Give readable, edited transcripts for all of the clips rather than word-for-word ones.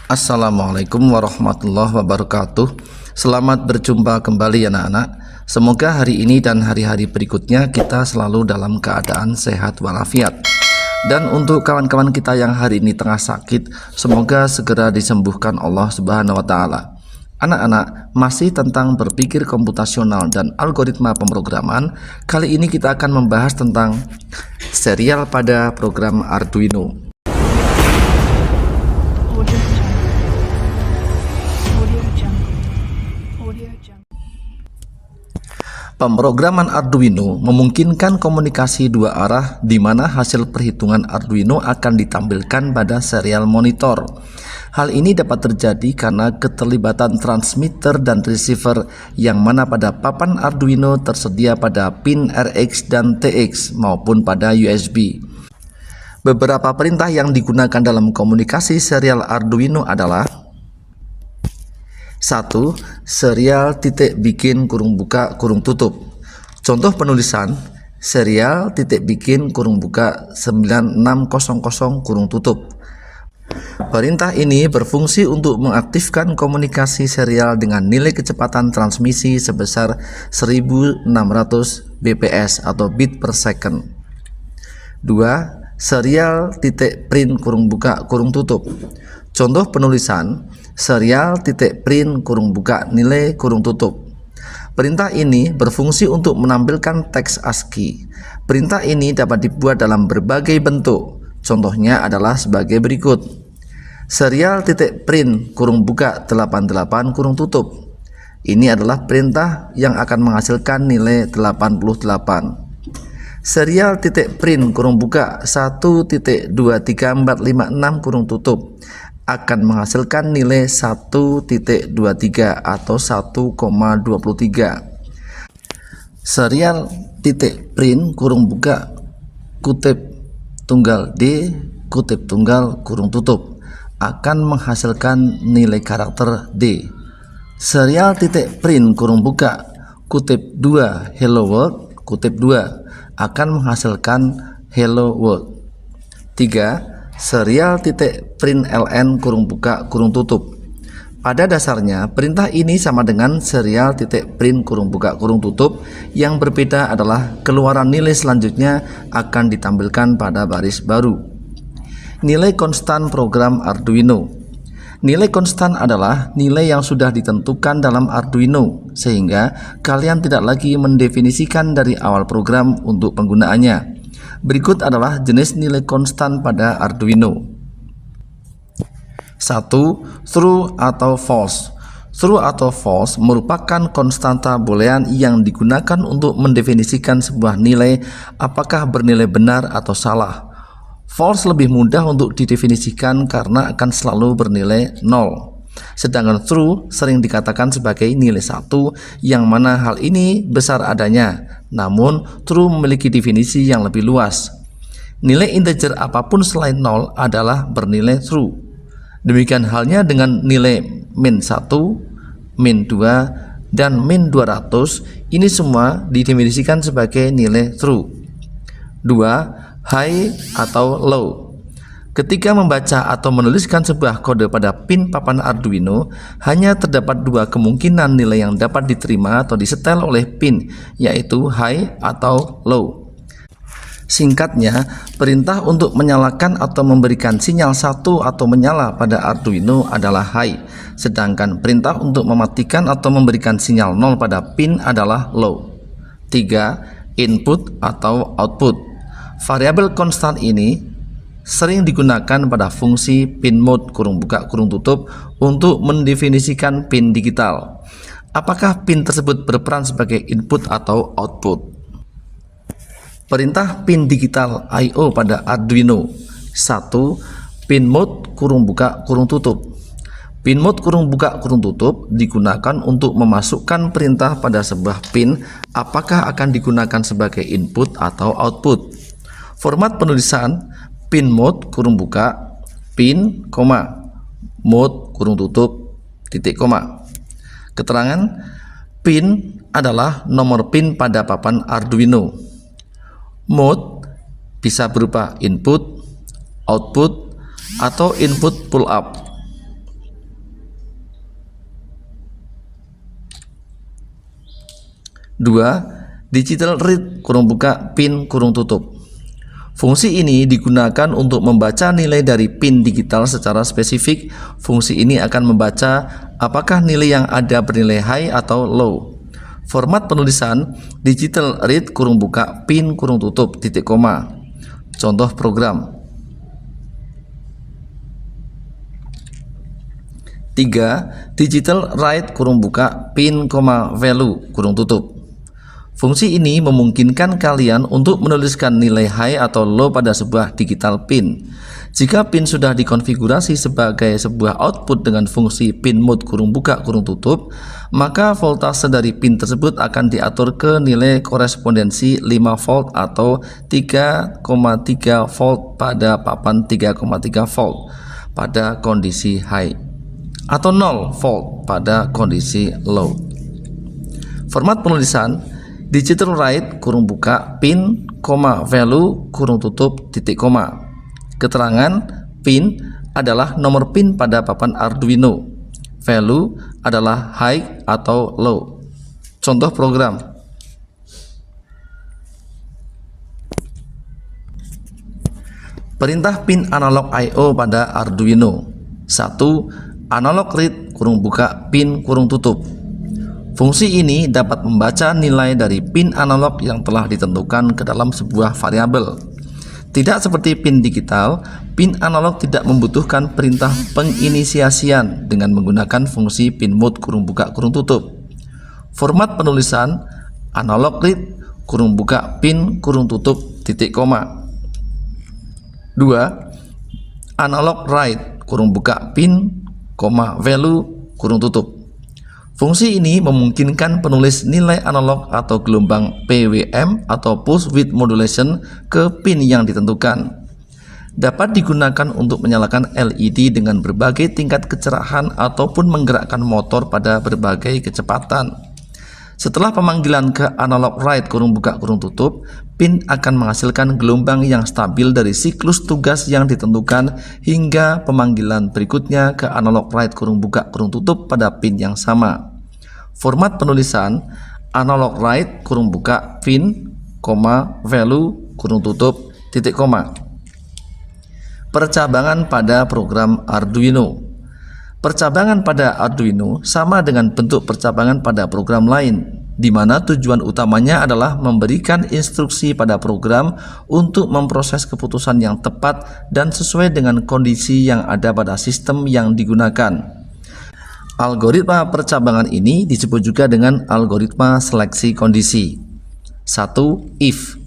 Assalamualaikum warahmatullahi wabarakatuh. Selamat berjumpa kembali anak-anak. Semoga hari ini dan hari-hari berikutnya kita selalu dalam keadaan sehat walafiat. Dan untuk kawan-kawan kita yang hari ini tengah sakit, semoga segera disembuhkan Allah Subhanahu wa taala. Anak-anak, masih tentang berpikir komputasional dan algoritma pemrograman. Kali ini kita akan membahas tentang serial pada program Arduino. Pemrograman Arduino memungkinkan komunikasi dua arah di mana hasil perhitungan Arduino akan ditampilkan pada serial monitor. Hal ini dapat terjadi karena keterlibatan transmitter dan receiver yang mana pada papan Arduino tersedia pada pin RX dan TX maupun pada USB. Beberapa perintah yang digunakan dalam komunikasi serial Arduino adalah 1. Serial titik bikin kurung buka kurung tutup. Contoh penulisan serial titik bikin kurung buka 9600 kurung tutup. Perintah ini berfungsi untuk mengaktifkan komunikasi serial dengan nilai kecepatan transmisi sebesar 1600 bps atau bit per second. 2. Serial titik print kurung buka kurung tutup. Contoh penulisan serial titik print kurung buka nilai kurung tutup. Perintah ini berfungsi untuk menampilkan teks ASCII. Perintah ini dapat dibuat dalam berbagai bentuk. Contohnya adalah sebagai berikut. Serial titik print kurung buka 88 kurung tutup. Ini adalah perintah yang akan menghasilkan nilai 88. Serial titik print kurung buka 1.23456 kurung tutup akan menghasilkan nilai 1.23 atau 1,23. Serial titik print kurung buka kutip tunggal D kutip tunggal kurung tutup akan menghasilkan nilai karakter D. Serial titik print kurung buka kutip 2 hello world kutip 2 akan menghasilkan hello world. 3. Serial titik print ln kurung buka kurung tutup. Pada dasarnya perintah ini sama dengan serial titik print kurung buka kurung tutup. Yang berbeda adalah keluaran nilai selanjutnya akan ditampilkan pada baris baru. Nilai konstan program Arduino. Nilai konstan adalah nilai yang sudah ditentukan dalam Arduino, sehingga kalian tidak lagi mendefinisikan dari awal program untuk penggunaannya. Berikut adalah jenis nilai konstan pada Arduino. 1. True atau false. True atau false merupakan konstanta boolean yang digunakan untuk mendefinisikan sebuah nilai apakah bernilai benar atau salah. False lebih mudah untuk didefinisikan karena akan selalu bernilai 0. Sedangkan true sering dikatakan sebagai nilai 1 yang mana hal ini besar adanya. Namun true memiliki definisi yang lebih luas. Nilai integer apapun selain 0 adalah bernilai true. Demikian halnya dengan nilai min 1, min 2, dan min 200. Ini semua didefinisikan sebagai nilai true. 2. High atau low. Ketika membaca atau menuliskan sebuah kode pada pin papan Arduino, hanya terdapat dua kemungkinan nilai yang dapat diterima atau disetel oleh pin, yaitu high atau low. Singkatnya, perintah untuk menyalakan atau memberikan sinyal 1 atau menyala pada Arduino adalah high, sedangkan perintah untuk mematikan atau memberikan sinyal 0 pada pin adalah low. 3. Input atau output. Variabel konstan ini sering digunakan pada fungsi pin mode kurung buka kurung tutup untuk mendefinisikan pin digital. Apakah pin tersebut berperan sebagai input atau output? Perintah pin digital I/O pada Arduino. 1. Pin mode kurung buka kurung tutup. Pin mode kurung buka kurung tutup digunakan untuk memasukkan perintah pada sebuah pin apakah akan digunakan sebagai input atau output. Format penulisan pin mode kurung buka pin, mode kurung tutup titik koma. Keterangan pin adalah nomor pin pada papan Arduino. Mode bisa berupa input, output, atau input pull up. 2. Digital read (pin). Fungsi ini digunakan untuk membaca nilai dari pin digital secara spesifik. Fungsi ini akan membaca apakah nilai yang ada bernilai high atau low. Format penulisan digital read (pin). Contoh program. 3. Digital write (pin, value). Fungsi ini memungkinkan kalian untuk menuliskan nilai high atau low pada sebuah digital pin. Jika pin sudah dikonfigurasi sebagai sebuah output dengan fungsi pin mode maka voltase dari pin tersebut akan diatur ke nilai korespondensi 5 volt atau 3,3 volt pada papan 3,3 volt pada kondisi high atau 0 volt pada kondisi low. Format penulisan digital write (pin, value). Keterangan pin adalah nomor pin pada papan Arduino. Value adalah high atau low. Contoh program. Perintah pin analog I/O pada Arduino. 1. Analog read (pin). Fungsi ini dapat membaca nilai dari pin analog yang telah ditentukan ke dalam sebuah variabel. Tidak seperti pin digital, pin analog tidak membutuhkan perintah penginisiasian dengan menggunakan fungsi pin mode Format penulisan analog read (pin). 2. Analog write (pin, value). Fungsi ini memungkinkan penulis nilai analog atau gelombang PWM atau pulse width modulation ke pin yang ditentukan. Dapat digunakan untuk menyalakan LED dengan berbagai tingkat kecerahan ataupun menggerakkan motor pada berbagai kecepatan. Setelah pemanggilan ke analog write pin akan menghasilkan gelombang yang stabil dari siklus tugas yang ditentukan hingga pemanggilan berikutnya ke analog write pada pin yang sama. Format penulisan analog write (pin, value). Percabangan pada program Arduino. Percabangan pada Arduino sama dengan bentuk percabangan pada program lain, di mana tujuan utamanya adalah memberikan instruksi pada program untuk memproses keputusan yang tepat dan sesuai dengan kondisi yang ada pada sistem yang digunakan. Algoritma percabangan ini disebut juga dengan algoritma seleksi kondisi. 1. If.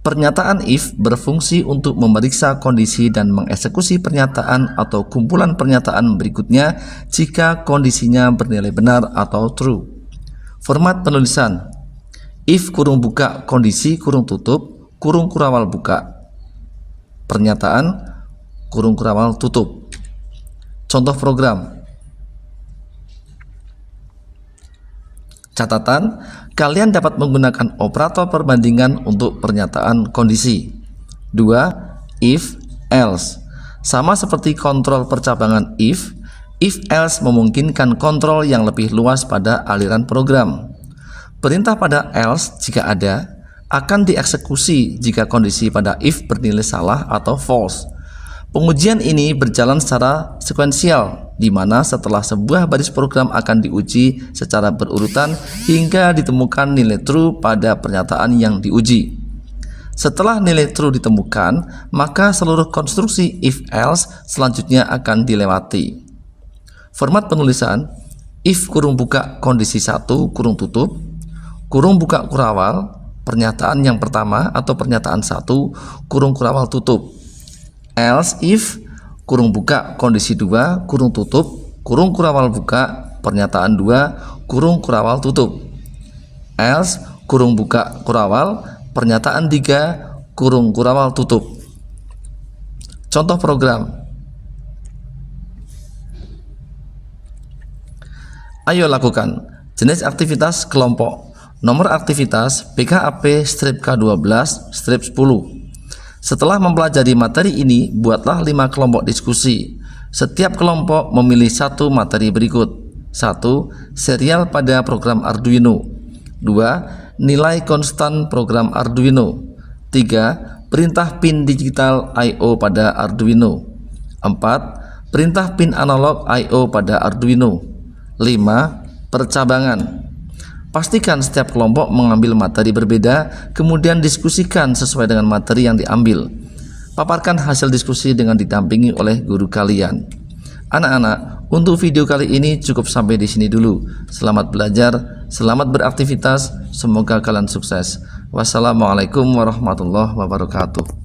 Pernyataan if berfungsi untuk memeriksa kondisi dan mengeksekusi pernyataan atau kumpulan pernyataan berikutnya jika kondisinya bernilai benar atau true. Format penulisan if kondisi pernyataan tutup. Contoh program. Catatan, kalian dapat menggunakan operator perbandingan untuk pernyataan kondisi. 2. If, else. Sama seperti kontrol percabangan if else memungkinkan kontrol yang lebih luas pada aliran program. Perintah pada else jika ada akan dieksekusi jika kondisi pada if bernilai salah atau false. Pengujian ini berjalan secara sekuensial, di mana setelah sebuah baris program akan diuji secara berurutan hingga ditemukan nilai true pada pernyataan yang diuji. Setelah nilai true ditemukan, maka seluruh konstruksi if-else selanjutnya akan dilewati. Format penulisan if kondisi 1 pernyataan yang pertama atau pernyataan 1 tutup. Else if kondisi 2 pernyataan 2 tutup. Else pernyataan 3 tutup. Contoh program. Ayo lakukan. Jenis aktivitas kelompok. Nomor aktivitas PKAP-K12-10. Setelah mempelajari materi ini, buatlah 5 kelompok diskusi. Setiap kelompok memilih satu materi berikut. 1. Serial pada program Arduino. 2. Nilai konstan program Arduino. 3. Perintah pin digital I/O pada Arduino. 4. Perintah pin analog I/O pada Arduino. 5. Percabangan. Pastikan setiap kelompok mengambil materi berbeda, kemudian diskusikan sesuai dengan materi yang diambil. Paparkan hasil diskusi dengan didampingi oleh guru kalian. Anak-anak, untuk video kali ini cukup sampai di sini dulu. Selamat belajar, selamat beraktivitas, semoga kalian sukses. Wassalamualaikum warahmatullahi wabarakatuh.